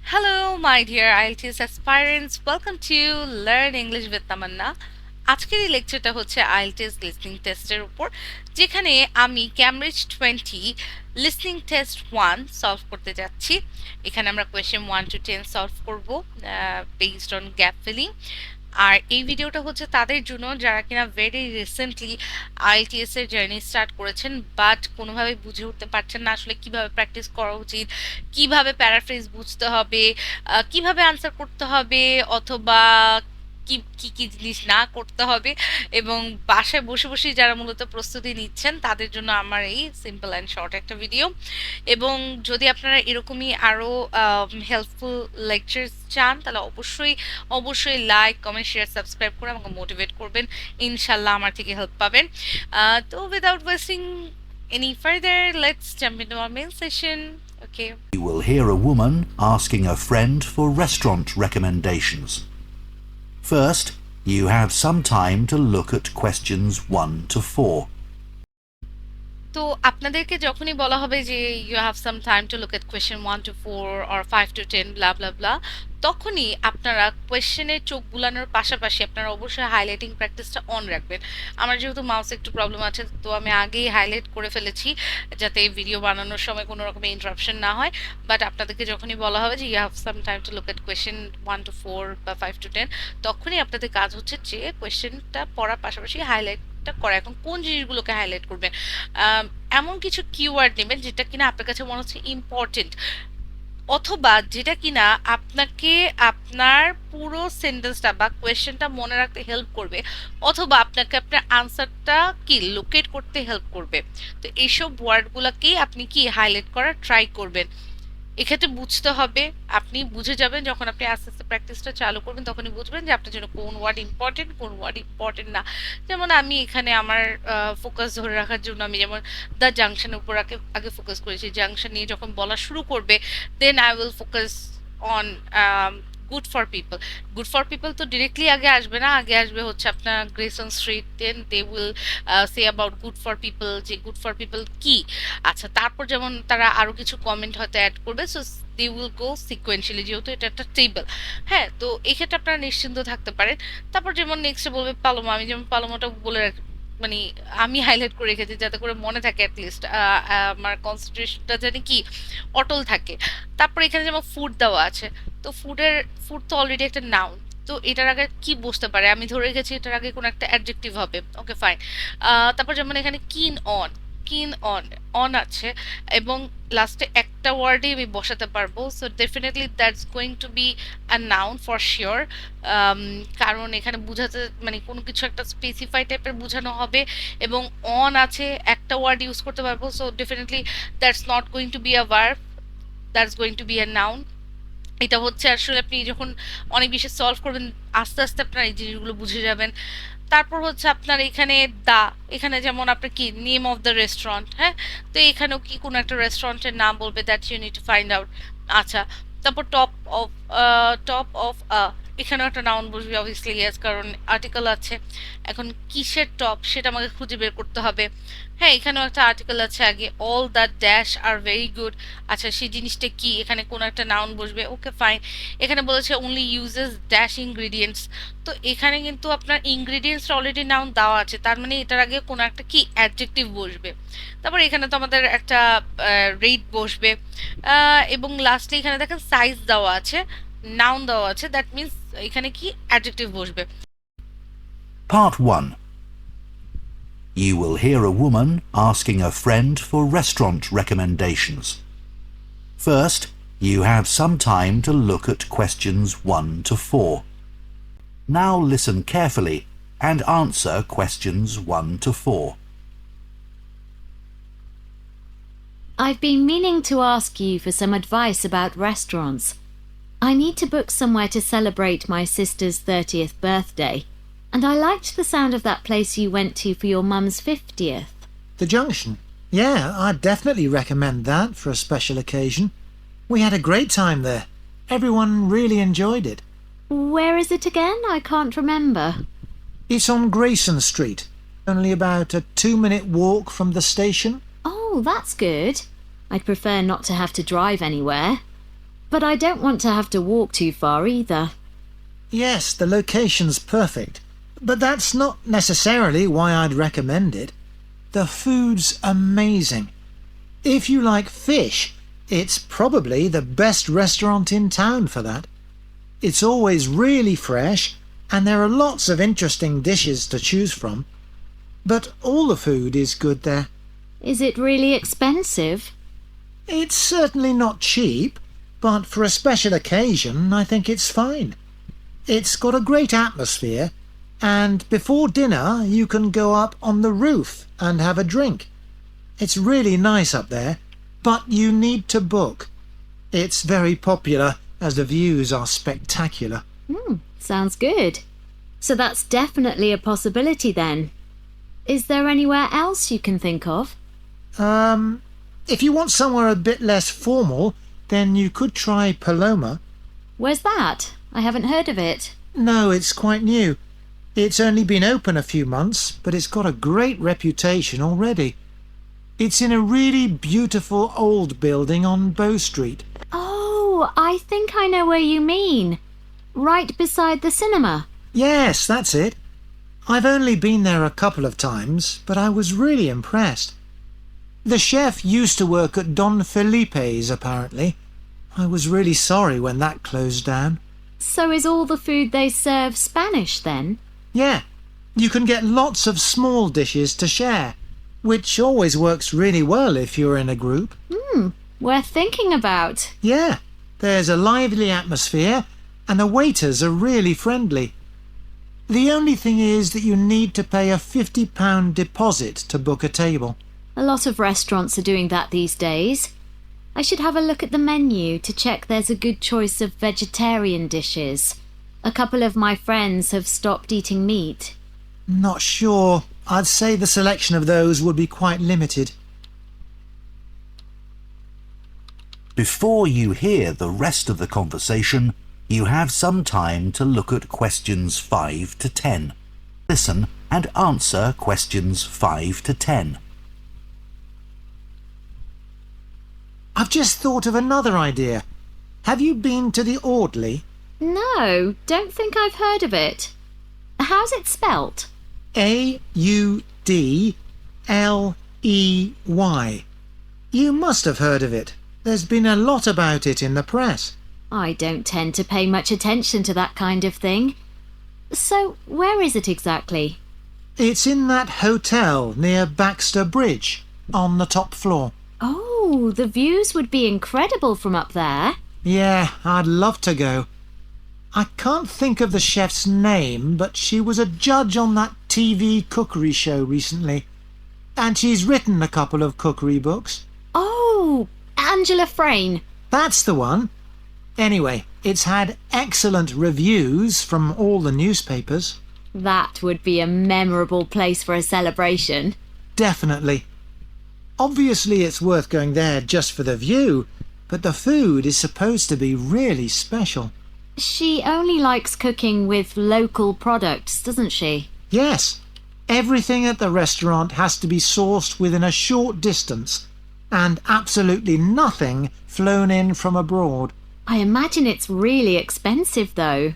Hello, my dear IELTS aspirants. Welcome to Learn English with Tamanna. আজকের এই লেকচারটা হচ্ছে IELTS listening টেস্টের উপর, যেখানে আমি ক্যামব্রিজ 20 লিসনিং টেস্ট 1 সলভ করতে যাচ্ছি। এখানে আমরা কোয়েশ্চেন 1 to 10 সলভ করব বেসড অন গ্যাপ ফিলিং। আর এই ভিডিওটা হচ্ছে তাদের জন্য যারা কিনা ভেরি রিসেন্টলি আইএলটিএস এর জার্নি স্টার্ট করেছেন, বাট কোনোভাবে বুঝে উঠতে পারছেন না আসলে কিভাবে প্র্যাকটিস করা উচিত, কিভাবে প্যারাফ্রেজ বুঝতে হবে, কিভাবে আনসার করতে হবে, অথবা কি কি কি জিনিস না করতে হবে। এবং বাসায় বসে বসেই যারা মূলত প্রস্তুতি নিচ্ছেন তাদের জন্য আমার এই সিম্পল অ্যান্ড শর্ট একটা ভিডিও। এবং যদি আপনারা এরকমই আরও হেল্পফুল লেকচার্স চান তাহলে অবশ্যই অবশ্যই লাইক কমেন্ট শেয়ার সাবস্ক্রাইব করে আমাকে মোটিভেট করবেন, ইনশাল্লাহ আমার থেকে হেল্প পাবেন। তো without wasting any further, let's jump into our main session. Okay. You will hear a woman asking a friend for restaurant recommendations. First, you have some time to look at questions 1 to 4. তো আপনাদেরকে যখনই বলা হবে যে you have some time to look at question 1 to 4 or 5 to 10 blah blah blah, তখনই আপনারা কোয়েশ্চেনে চোখ বুলানোর পাশাপাশি আপনারা অবশ্যই হাইলাইটিং প্র্যাকটিসটা অন রাখবেন। আমার যেহেতু মাউসে একটু প্রবলেম আছে, তো আমি আগেই হাইলাইট করে ফেলেছি যাতে ভিডিও বানানোর সময় কোনো রকমের ইন্টারাপশন না হয়। বাট আপনাদেরকে যখনই বলা হবে যে you have some time to look at question 1 to 4 বা 5 to 10, তখনই আপনাদের কাজ হচ্ছে যে কোয়েশ্চেনটা পড়ার পাশাপাশি হাইলাইট করা। এখন কোন জিনিসগুলোকে হাইলাইট করবেন, এমন কিছু কিওয়ার্ড নেবেন যেটা কিনা আপনার কাছে মনে হচ্ছে ইম্পর্টেন্ট, অথবা যেটা কিনা আপনাকে আপনার পুরো সেন্টেন্সটা বা কোয়েশ্চেনটা মনে রাখতে হেল্প করবে, অথবা আপনাকে আপনার আনসারটা কি লোকেট করতে হেল্প করবে। তো এইসব ওয়ার্ডগুলোকেই আপনি কি হাইলাইট করার ট্রাই করবেন। এক্ষেত্রে বুঝতে হবে, আপনি বুঝে যাবেন যখন আপনি আস্তে আস্তে প্র্যাকটিসটা চালু করবেন, তখনই বুঝবেন যে আপনার জন্য কোন ওয়ার্ড ইম্পর্টেন্ট কোন ওয়ার্ড ইম্পর্টেন্ট না। যেমন আমি এখানে আমার ফোকাস ধরে রাখার জন্য আমি যেমন দ্য জাংশনের উপর আগে আগে ফোকাস করেছি। জাংশন নিয়ে যখন বলা শুরু করবে, then I will focus on good for people. Good for people তো ডিরেক্টলি আগে আসবে না, আগে আসবে হচ্ছে আপনার Grayson street, then they will say about good for people, যে গুড ফর পিপল কি। আচ্ছা, তারপর যেমন তারা আরো কিছু কমেন্ট হয়তো অ্যাড করবে, so they will go sequentially, যেহেতু এটা একটা টেবল। হ্যাঁ, তো এই ক্ষেত্রে আপনারা নিশ্চিন্ত থাকতে পারেন। তারপর যেমন নেক্সটে বলবে পালোমা, আমি যেমন পালোমাটা বলে রাখি, মানে আমি হাইলাইট করে রেখেছি যাতে করে মনে থাকে অ্যাটলিস্ট, আমার কনসেন্ট্রেশনটা জানি কি অটল থাকে। তারপর এখানে যেমন ফুড দেওয়া আছে, তো ফুড তো অলরেডি একটা নাউন, তো এটার আগে কি বসতে পারে, আমি ধরে রেখেছি এটার আগে কোনো একটা অ্যাডজেক্টিভ হবে। Okay fine. তারপর যেমন এখানে কিন অন, কিন অন, অন আছে, এবং লাস্টে একটা ওয়ার্ডে আমি বসাতে পারবো, so definitely that's going to be a noun for sure. কারণ এখানে বোঝাতে মানে কোনো কিছু একটা স্পেসিফাই টাইপের বোঝানো হবে, এবং অন আছে একটা ওয়ার্ড ইউজ করতে পারবো, so definitely that's not going to be a verb, that's going to be a noun. এটা হচ্ছে আসলে আপনি যখন অনেক বেশি সলভ করবেন আস্তে আস্তে আপনার এই জিনিসগুলো বুঝে যাবেন। তারপর হচ্ছে আপনার এখানে দা, এখানে যেমন আপনার কি নেম অফ দ্য রেস্টুরেন্ট, হ্যাঁ, তো এখানেও কি কোনো একটা রেস্টুরেন্টের নাম বলবে, that you need to find out. আচ্ছা, তারপর টপ অফ এখানেও একটা নাউন বসবে অবভিয়াসলি, ইয়েস, কারণ আর্টিকেল আছে। এখন কিসের টপ সেটা আমাকে খুঁজে বের করতে হবে। হ্যাঁ, এখানেও একটা আর্টিকেল আছে আগে, all the dash are very good. আচ্ছা, সেই জিনিসটা কি, এখানে কোনো একটা নাউন বসবে। Okay fine. এখানে বলেছে অনলি ইউজেস ড্যাশ ইনগ্রিডিয়েন্টস, তো এখানে কিন্তু আপনার ইনগ্রিডিয়েন্টস অলরেডি নাউন দেওয়া আছে, তার মানে এটার আগে কোনো একটা কি অ্যাডজেক্টিভ বসবে। তারপর এখানে তো আমাদের একটা রেট বসবে, এবং লাস্টলি এখানে দেখেন সাইজ দেওয়া আছে, নাউন দেওয়া আছে, দ্যাট মিন্স এখানে কি অ্যাডজেক্টিভ বসবে। Part 1. You will hear a woman asking a friend for restaurant recommendations. First, you have some time to look at questions 1 to 4. Now listen carefully and answer questions 1 to 4. I've been meaning to ask you for some advice about restaurants. I need to book somewhere to celebrate my sister's 30th birthday, and I liked the sound of that place you went to for your mum's 50th. The Junction? Yeah, I'd definitely recommend that for a special occasion. We had a great time there. Everyone really enjoyed it. Where is it again? I can't remember. It's on Grayson Street, only about a 2-minute walk from the station. Oh, that's good. I'd prefer not to have to drive anywhere. But I don't want to have to walk too far either. Yes, the location's perfect, but that's not necessarily why I'd recommend it. The food's amazing. If you like fish, it's probably the best restaurant in town for that. It's always really fresh, and there are lots of interesting dishes to choose from. But all the food is good there. Is it really expensive? It's certainly not cheap, but for a special occasion I think it's fine. It's got a great atmosphere, and before dinner you can go up on the roof and have a drink. It's really nice up there, but you need to book. It's very popular as the views are spectacular. Sounds good. So that's definitely a possibility then. Is there anywhere else you can think of? If you want somewhere a bit less formal, then you could try Paloma. Where's that? I haven't heard of it. No, it's quite new. It's only been open a few months, but it's got a great reputation already. It's in a really beautiful old building on Bow Street. Oh, I think I know where you mean. Right beside the cinema. Yes, that's it. I've only been there a couple of times, but I was really impressed. The chef used to work at Don Felipe's, apparently. I was really sorry when that closed down. So is all the food they serve Spanish then? Yeah, you can get lots of small dishes to share, which always works really well if you're in a group. Worth thinking about. Yeah, there's a lively atmosphere, and the waiters are really friendly. The only thing is that you need to pay a £50 deposit to book a table. A lot of restaurants are doing that these days. I should have a look at the menu to check there's a good choice of vegetarian dishes. A couple of my friends have stopped eating meat. Not sure. I'd say the selection of those would be quite limited. Before you hear the rest of the conversation, you have some time to look at questions 5 to 10. Listen and answer questions 5 to 10. I've just thought of another idea. Have you been to the Audley? No, don't think I've heard of it. How's it spelt? Audley. You must have heard of it. There's been a lot about it in the press. I don't tend to pay much attention to that kind of thing. So, where is it exactly? It's in that hotel near Baxter Bridge, on the top floor. Oh, the views would be incredible from up there. Yeah, I'd love to go. I can't think of the chef's name, but she was a judge on that TV cookery show recently. And she's written a couple of cookery books. Oh, Angela Frayne. That's the one. Anyway, it's had excellent reviews from all the newspapers. That would be a memorable place for a celebration. Definitely. Obviously it's worth going there just for the view, but the food is supposed to be really special. She only likes cooking with local products, doesn't she? Yes. Everything at the restaurant has to be sourced within a short distance, and absolutely nothing flown in from abroad. I imagine it's really expensive, though.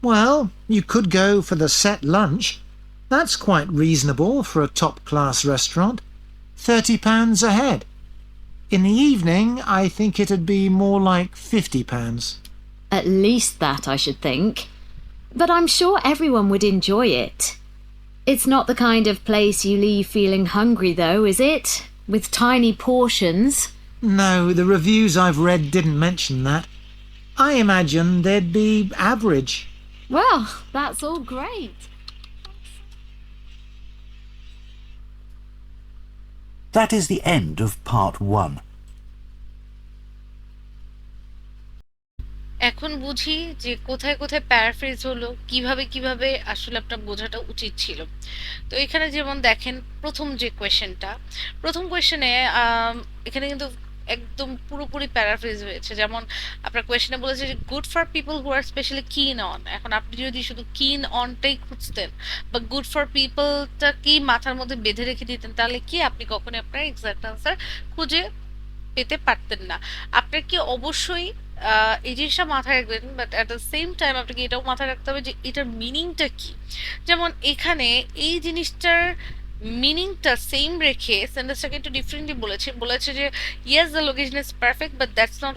Well, you could go for the set lunch. That's quite reasonable for a top-class restaurant. £30 a head. In the evening, I think it'd be more like £50. At least that, I should think. But I'm sure everyone would enjoy it. It's not the kind of place you leave feeling hungry, though, is it? With tiny portions. No, the reviews I've read didn't mention that. I imagine they'd be average. Well, that's all great. That is the end of part 1. এখন বুঝি যে কোথায় কোথায় paraphrase হলো, কিভাবে আসলে আপনার বোঝাটা উচিত ছিল। তো এখানে যেমন দেখেন প্রথম কোয়েশ্চেনে এখানে কিন্তু একদম পুরোপুরি প্যারাফ্রেজ হয়েছে। যেমন আপনার কোয়েশ্চেনে বলেছে যে good for people who are specially keen on. এখন আপনি যদি শুধু কিন অনটাই খুঁজতেন বা গুড ফর পিপলটা কি মাথার মধ্যে বেঁধে রেখে দিতেন, তাহলে কি আপনি কখনোই আপনার এক্সাক্ট আনসার খুঁজে পেতে পারতেন না। আপনাকে অবশ্যই এই জিনিসটা মাথায় রাখবেন, but at the same time আপনাকে এটাও মাথায় রাখতে হবে যে এটার মিনিংটা কি। যেমন এখানে এই জিনিসটার মিনিংটা সেম রেখে সেন্টেন্সটাকে একটু ডিফারেন্টলি বলেছে যে yes the location is perfect but that's not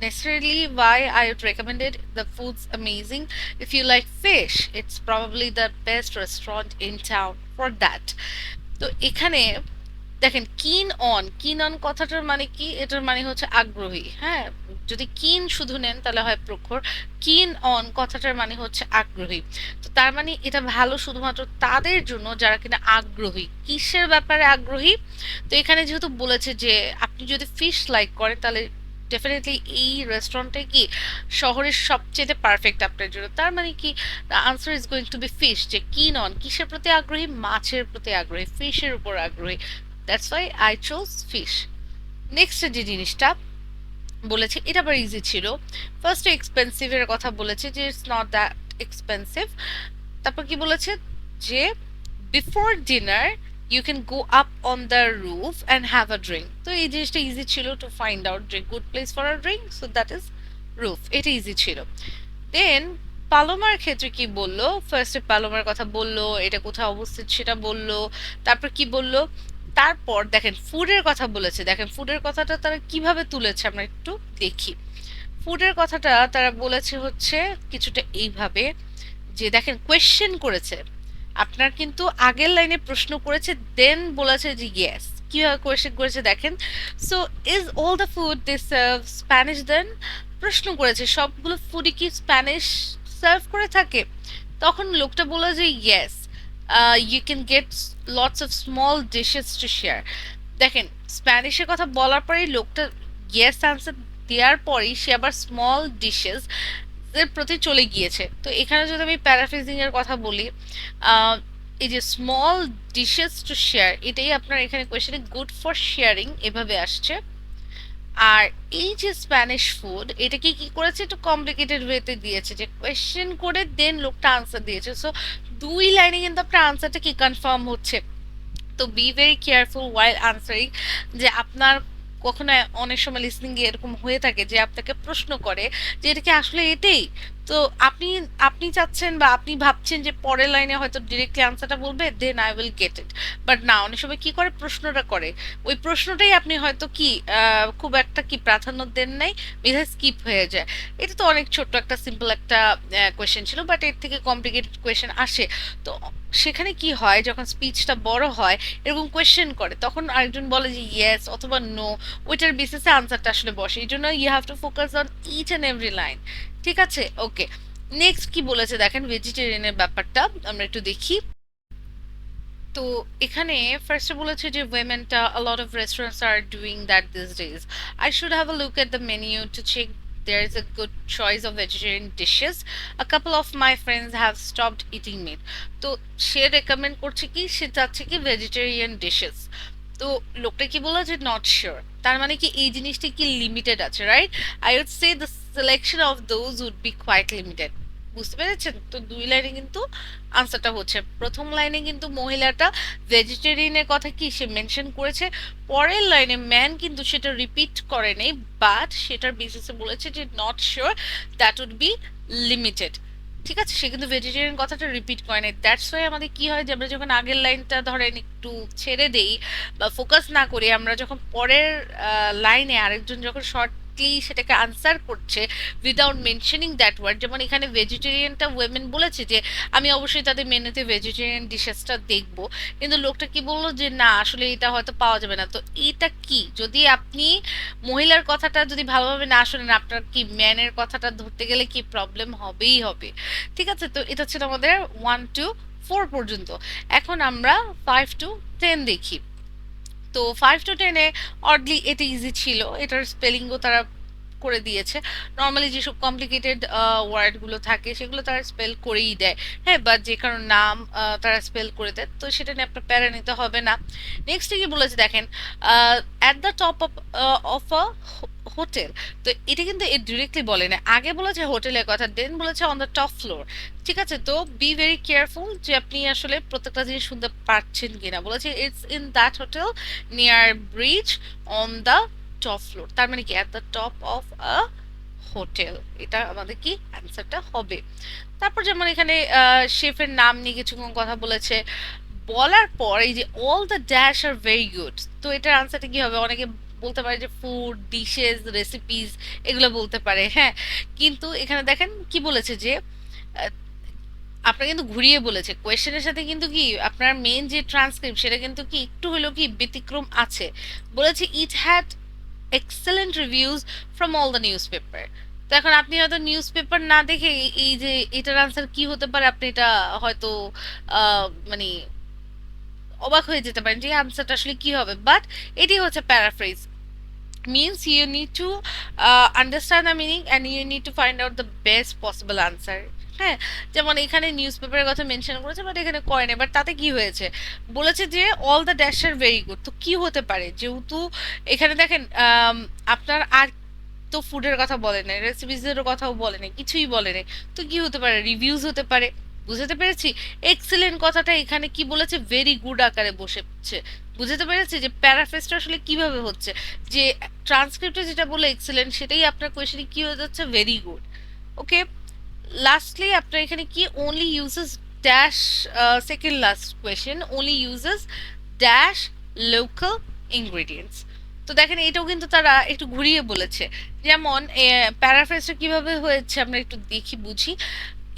necessarily why I would recommend it. The food's amazing. If you like fish, it's probably the best restaurant in town for that. তো এখানে দেখেন কিন on কথাটার মানে কি, এটার মানে হচ্ছে আগ্রহী। হ্যাঁ, যদি কিন শুধু নেন তাহলে হয় প্রখর, কিন অন কথাটার মানে হচ্ছে আগ্রহী। তো তার মানে এটা ভালো শুধুমাত্র তাদের জন্য যারা কিনা আগ্রহী। কিসের ব্যাপারে আগ্রহী? তো এখানে যেহেতু বলেছে যে আপনি যদি ফিশ লাইক করেন তাহলে ডেফিনেটলি এই রেস্টুরেন্টে কি শহরের সবচেয়ে পারফেক্ট আপনার জন্য। তার মানে কি the answer is going to be fish, যে কিন অন কিসের প্রতি আগ্রহী, মাছের প্রতি আগ্রহী, ফিশের উপর আগ্রহী। That's why I chose fish. Next যে জিনিসটা বলেছে এটা আবার ইজি ছিল। ফার্স্ট এক্সপেন্সিভ এর কথা বলেছে যে ইটস নট দ্যাট এক্সপেন্সিভ। তারপর কি বলেছে যে before dinner you can go up on the roof and have a drink. তো এই জিনিসটা ইজি ছিল টু ফাইন্ড আউট যে good place for a drink, so that is roof. এটা ইজি ছিল। দেন পালোমার ক্ষেত্রে কি বললো, ফার্স্টে পালোমার কথা বললো, এটা কোথায় অবস্থিত সেটা বললো, তারপর কি বললো, তারপর দেখেন ফুডের কথা বলেছে। দেখেন ফুডের কথাটা তারা কিভাবে তুলেছে আমরা একটু দেখি। ফুডের কথাটা তারা বলেছে হচ্ছে কিছুটা এইভাবে যে দেখেন কোয়েশ্চেন করেছে, আপনার কিন্তু আগের লাইনে প্রশ্ন করেছে দেন বলেছে যে ইয়েস। কিভাবে কোয়েশ্চেন করেছে দেখেন, so is all the food they serve Spanish then, প্রশ্ন করেছে সবগুলো ফুডই কি স্প্যানিশ সার্ভ করে থাকে। তখন লোকটা বলল যে yes, you can get lots of small dishes to share. দেখেন স্প্যানিশের কথা বলার পরেই লোকটা ইয়েস আনসার দেওয়ার পরেই সে আবার স্মল ডিশেস এর প্রতি চলে গিয়েছে। তো এখানে যদি আমি প্যারাফ্রেজিং এর কথা বলি, আহ, এই যে স্মল ডিশেস টু শেয়ার এটাই আপনার এখানে কোয়েশ্চেনে গুড ফর শেয়ারিং এভাবে আসছে। আর এই যে স্প্যানিশ ফুড এটাকে কি করেছে একটু কমপ্লিকেটেড ওয়েতে দিয়েছে, যে কোয়েশ্চেন করে দেন লোকটা আনসার দিয়েছে। সো দুই লাইনে কিন্তু আপনার আনসারটা কি কনফার্ম হচ্ছে। তো be very careful while answering, যে আপনার কখনো অনেক সময় লিসনিং এ এরকম হয়ে থাকে যে আপনাকে প্রশ্ন করে যে এটা কি আসলে এটাই। তো আপনি আপনি চাচ্ছেন বা আপনি ভাবছেন যে পরের লাইনে হয়তো ডিরেক্টলি আনসারটা বলবে then I will get it, but না, অনেক সময় কি করে প্রশ্নটা করে, ওই প্রশ্নটাই আপনি হয়তো কি খুব একটা কি প্রাধান্য দেন নাই, বিধায় স্কিপ হয়ে যায়। এটা তো অনেক ছোট্ট একটা সিম্পল একটা কোয়েশ্চেন ছিল, বাট এর থেকে কমপ্লিকেটেড কোয়েশ্চেন আসে। তো সেখানে কি হয় যখন স্পিচটা বড় হয় এরকম কোয়েশ্চেন করে তখন আরেকজন বলে যে ইয়েস অথবা নো, ওইটার বেসিসে আনসারটা আসলে বসে। এই জন্য you have to focus on each and every line. ঠিক আছে, ওকে। নেক্সট কি বলেছে দেখেন ভেজিটেরিয়ানের ব্যাপারটা আমরা একটু দেখি। তো এখানে ফার্স্টে বলেছে যে womenটা a lot of restaurants are doing that these days. I should have a look at the menu to check there is a good choice of vegetarian dishes. A couple of my friends have stopped eating meat. তো সে recommend করছে কি, সে চাচ্ছে কি vegetarian dishes. তো লোকটা কি বললো যে নট শিওর, তার মানে কি এই জিনিসটা কি লিমিটেড আছে, right? I would say the selection of those would be quite limited. বুঝতে পেরেছেন? তো দুই লাইনে কিন্তু আনসারটা হচ্ছে, প্রথম লাইনে কিন্তু মহিলাটা ভেজিটেরিয়ানের কথা কি সে মেনশন করেছে, পরের লাইনে ম্যান কিন্তু সেটা রিপিট করে নেই, বাট সেটার বেসিসে বলেছে যে not sure that would be limited. ঠিক আছে, সে কিন্তু ভেজিটেরিয়ান কথাটা রিপিট করে নাই। দ্যাটস ওয়াই আমাদের কি হয় যে আমরা যখন আগের লাইনটা ধরেন একটু ছেড়ে দেই বা ফোকাস না করি, আমরা যখন পরের লাইনে আরেকজন যখন শর্টলি সেটাকে আনসার করছে উইদাউট মেনশনিং দ্যাট ওয়ার্ড, যেমন এখানে ভেজিটেরিয়ানটা ওয়েমেন বলেছে যে আমি অবশ্যই তাদের মেনুতে ভেজিটেরিয়ান ডিশেসটা দেখবো, কিন্তু লোকটা কি বললো যে না আসলে এটা হয়তো পাওয়া যাবে না। তো এটা কি, যদি আপনি মহিলার কথাটা যদি ভালোভাবে না শোনেন আপনার কি ম্যানের কথাটা ধরতে গেলে কি প্রবলেম হবেই হবে। ঠিক আছে, তো এটা ছিল আমাদের 1 to 4 পর্যন্ত। এখন আমরা 5 to 10 দেখি। তো 5 to 10-এ অডলি এটা ইজি ছিল, এটার স্পেলিংও তারা করে দিয়েছে। নর্মালি যেসব কমপ্লিকেটেড ওয়ার্ডগুলো থাকে সেগুলো তারা স্পেল করেই দেয়। হ্যাঁ, বা যে কারোর নাম তারা স্পেল করে দেয়, তো সেটা নিয়ে আপনার প্যারা নিতে হবে না। নেক্সট কি বলেছে দেখেন, at the top of a hotel. তো এটা কিন্তু এ ডিরেক্টলি বলে না, আগে বলেছে হোটেলের কথা দেন বলেছে অন দ্য টপ ফ্লোর। ঠিক আছে, তো বি ভেরি কেয়ারফুল যে আপনি আসলে প্রত্যেকটা জিনিস শুনতে পারছেন কিনা। বলেছে it's in that hotel near bridge on the top floor, তার মানে কি at the top of a hotel. এটা আমাদের কি অ্যান্সারটা হবে। তারপর যেমন এখানে শেফের নাম নিয়ে কিছুক্ষণ কথা বলেছে, বলার পর এই যে all the dash are very good, তো এটার আনসারটা কি হবে? অনেকে বলতে পারে যে ফুড, ডিশেস, রেসিপিস, এগুলো বলতে পারে, হ্যাঁ। কিন্তু এখানে দেখেন কি বলেছে যে আহ, আপনার কিন্তু ঘুরিয়ে বলেছে কোয়েশ্চেনের সাথে, কিন্তু কি আপনার মেন যে ট্রান্সক্রিপ্ট সেটা কিন্তু কি একটু হলেও কি ব্যতিক্রম আছে। বলেছে it had excellent reviews from all the newspaper. তো এখন আপনি হয়তো নিউজ পেপার না দেখে এই যে এটার আনসার কি হতে পারে, আপনি এটা হয়তো মানে অবাক হয়ে যেতে পারেন যে আনসারটা আসলে কি হবে। বাট এটি হচ্ছে paraphrase, means you need to understand the meaning and you need to find out the best possible answer। হ্যাঁ, যেমন এখানে নিউজ পেপারের কথা মেনশন করেছে বাট এখানে করে না। বাট তাতে কি হয়েছে, বলেছে যে all the dash are very good. তো কি হতে পারে, যেহেতু এখানে দেখেন আপনার আর তো ফুডের কথা বলে নাই, রেসিপিসের কথাও বলে নাই, কিছুই বলে নাই। তো কি হতে পারে, রিভিউজ হতে পারে। বুঝতে পেরেছি। এক্সেলেন্ট কথাটা এখানে কি বলেছে, ভেরি গুড আকারে বসেছে। বুঝতে পেরেছি যে প্যারাফ্রেজটা আসলে কিভাবে হচ্ছে, যে ট্রান্সক্রিপ্টে যেটা বলে এক্সেলেন্ট সেটাই আপনার কোয়েশ্চেনে কি হয়ে যাচ্ছে, ভেরি গুড। ওকে, লাস্টলি আপনার এখানে কি only uses dash, second last question, only uses dash local ingredients. তো দেখেন এটাও কিন্তু তারা একটু ঘুরিয়ে বলেছে। যেমন প্যারাফ্রেজটা কিভাবে হয়েছে আমরা একটু দেখি বুঝি।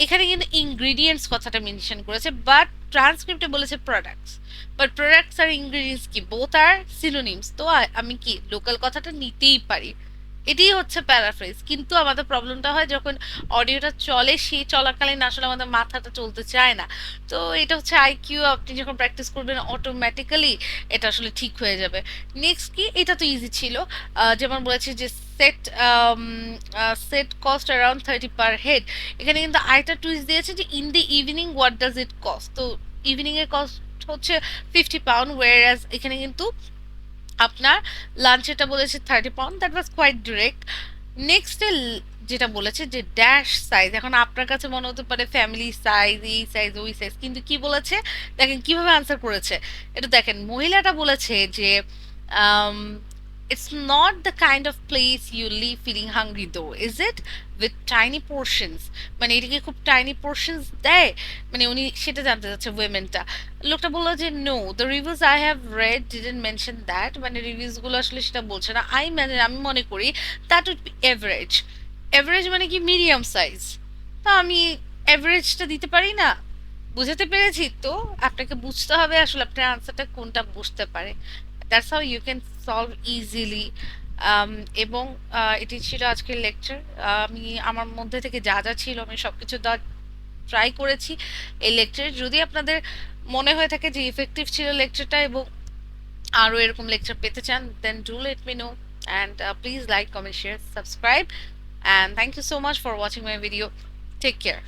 এখানে কিন্তু ইনগ্রেডিয়েন্টস কথাটা মেনশন করেছে, বাট ট্রান্সক্রিপ্টে বলেছে প্রোডাক্টস। বাট প্রোডাক্টস আর ইনগ্রেডিয়েন্টস কি, বোথ আর সিনোনিমস। তো আমি কি লোকাল কথাটা নিতেই পারি। এটাই হচ্ছে প্যারাফ্রেজ। কিন্তু আমাদের প্রবলেমটা হয় যখন অডিওটা চলে, সেই চলাকালীন আসলে আমাদের মাথাটা চলতে চায় না। তো এটা হচ্ছে আইকিউ, আপনি যখন প্র্যাকটিস করবেন অটোমেটিক্যালি এটা আসলে ঠিক হয়ে যাবে। নেক্সট কি, এটা তো ইজি ছিল। যেমন বলেছে যে set set cost around 30 per head. এখানে কিন্তু আরেকটা টুইস্ট দিয়েছে যে in the evening what does it cost. তো ইভিনিং এর কস্ট হচ্ছে 50 পাউন্ড, ওয়ার এখানে কিন্তু আপনার লাঞ্চেটা বলেছে 30 pound. That was quite direct. Next যেটা বলেছে যে ড্যাশ সাইজ, এখন আপনার কাছে মনে হতে পারে ফ্যামিলি সাইজ, এই সাইজ, ওই সাইজ, কিন্তু কি বলেছে দেখেন কিভাবে আনসার করেছে। এটা দেখেন, মহিলাটা বলেছে যে it's not the kind of place you leave feeling hungry though, is it? With tiny portions। মানে এটাকে খুব টাইনি পোর্শনস দেয়, মানে উনি সেটা জানতে চাচ্ছে উইমেনটা। লোকটা বললো যে no, the reviews I have read didn't mention that. মানে রিভিউজ গুলো আসলে সেটা বলছে না। আমি মনে করি that would be average. Average মানে কি মিডিয়াম সাইজ। তা আমি এভারেজটা দিতে পারি না। বুঝাতে পেরেছি তো? আপনাকে বুঝতে হবে আসলে আপনার আনসারটা কোনটা বুঝতে পারে। That's how you can solve easily. এবং এটি ছিল আজকের লেকচার। আমি আমার মধ্যে থেকে যা যা ছিল আমি সবকিছু দেওয়ার ট্রাই করেছি এই লেকচারে। যদি আপনাদের মনে হয়ে থাকে যে ইফেক্টিভ ছিল লেকচারটা এবং আরও এরকম লেকচার পেতে চান, then do let me know, and please like, comment, share, subscribe, and thank you so much for watching my video. Take care.